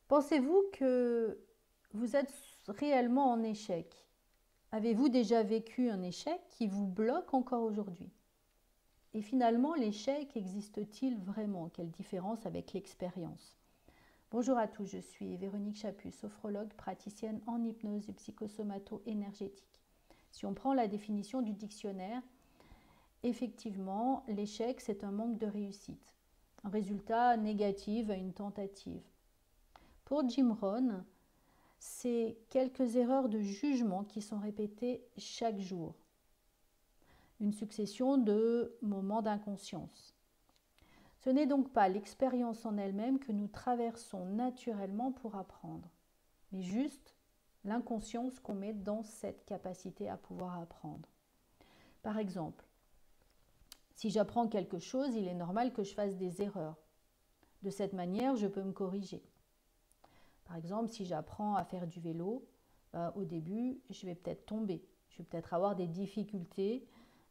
Pensez-vous que vous êtes réellement en échec? Avez-vous déjà vécu un échec qui vous bloque encore aujourd'hui? Et finalement, l'échec existe-t-il vraiment? Quelle différence avec l'expérience? Bonjour à tous, je suis Véronique Chaput, sophrologue, praticienne en hypnose et psychosomato-énergétique. Si on prend la définition du dictionnaire, effectivement, l'échec, c'est un manque de réussite, un résultat négatif à une tentative. Pour Jim Rohn, c'est quelques erreurs de jugement qui sont répétées chaque jour. Une succession de moments d'inconscience. Ce n'est donc pas l'expérience en elle-même que nous traversons naturellement pour apprendre, mais juste l'inconscience qu'on met dans cette capacité à pouvoir apprendre. Par exemple, si j'apprends quelque chose, il est normal que je fasse des erreurs. De cette manière, je peux me corriger. Par exemple, si j'apprends à faire du vélo, au début, je vais peut-être tomber. Je vais peut-être avoir des difficultés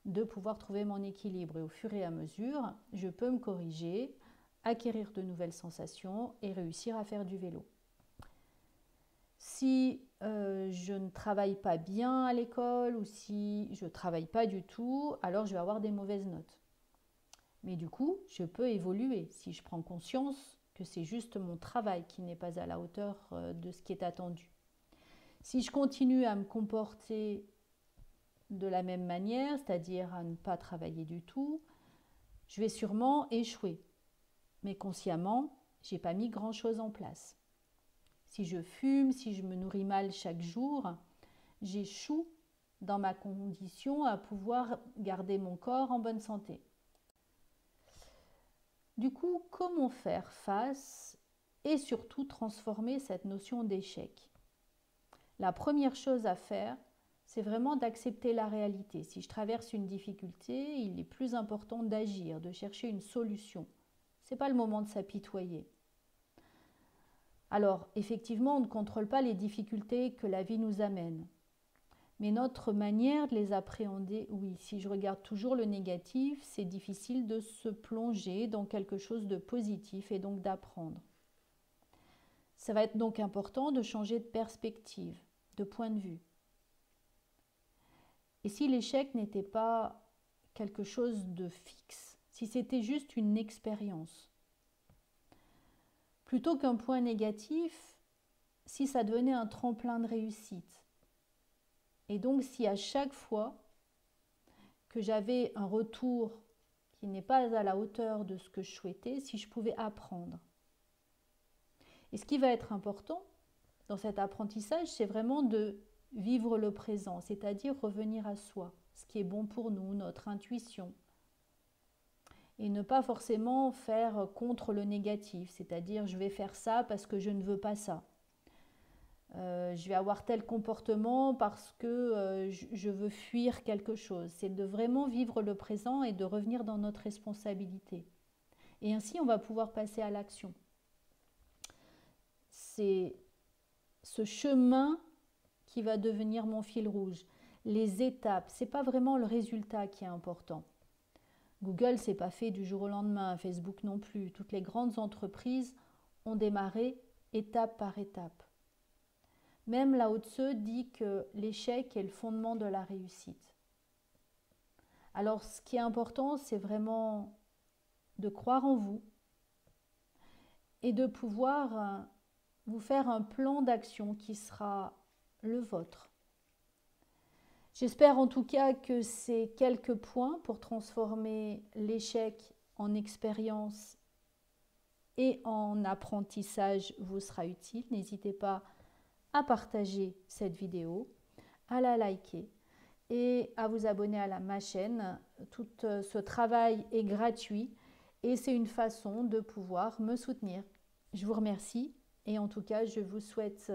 de pouvoir trouver mon équilibre. Et au fur et à mesure, je peux me corriger, acquérir de nouvelles sensations et réussir à faire du vélo. Si je ne travaille pas bien à l'école ou si je ne travaille pas du tout, alors je vais avoir des mauvaises notes. Mais du coup, je peux évoluer si je prends conscience que c'est juste mon travail qui n'est pas à la hauteur de ce qui est attendu. Si je continue à me comporter de la même manière, c'est-à-dire à ne pas travailler du tout, je vais sûrement échouer. Mais consciemment, je n'ai pas mis grand-chose en place. Si je fume, si je me nourris mal chaque jour, j'échoue dans ma condition à pouvoir garder mon corps en bonne santé. Du coup, comment faire face et surtout transformer cette notion d'échec? La première chose à faire, c'est vraiment d'accepter la réalité. Si je traverse une difficulté, il est plus important d'agir, de chercher une solution. Ce n'est pas le moment de s'apitoyer. Alors, effectivement, on ne contrôle pas les difficultés que la vie nous amène. Mais notre manière de les appréhender, oui, si je regarde toujours le négatif, c'est difficile de se plonger dans quelque chose de positif et donc d'apprendre. Ça va être donc important de changer de perspective, de point de vue. Et si l'échec n'était pas quelque chose de fixe, si c'était juste une expérience, plutôt qu'un point négatif, si ça devenait un tremplin de réussite. Et donc si à chaque fois que j'avais un retour qui n'est pas à la hauteur de ce que je souhaitais, si je pouvais apprendre. Et ce qui va être important dans cet apprentissage, c'est vraiment de vivre le présent, c'est-à-dire revenir à soi, ce qui est bon pour nous, notre intuition. Et ne pas forcément faire contre le négatif, c'est-à-dire je vais faire ça parce que je ne veux pas ça. Je vais avoir tel comportement parce que je veux fuir quelque chose. C'est de vraiment vivre le présent et de revenir dans notre responsabilité. Et ainsi, on va pouvoir passer à l'action. C'est ce chemin qui va devenir mon fil rouge. Les étapes, ce n'est pas vraiment le résultat qui est important. Google, ce n'est pas fait du jour au lendemain, Facebook non plus. Toutes les grandes entreprises ont démarré étape par étape. Même Lao Tse dit que l'échec est le fondement de la réussite. Alors, ce qui est important, c'est vraiment de croire en vous et de pouvoir vous faire un plan d'action qui sera le vôtre. J'espère en tout cas que ces quelques points pour transformer l'échec en expérience et en apprentissage vous sera utile. N'hésitez pas à partager cette vidéo, à la liker et à vous abonner à ma chaîne. Tout ce travail est gratuit et c'est une façon de pouvoir me soutenir. Je vous remercie et en tout cas, je vous souhaite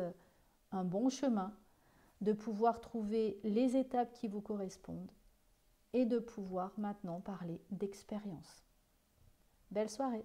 un bon chemin, de pouvoir trouver les étapes qui vous correspondent et de pouvoir maintenant parler d'expérience. Belle soirée!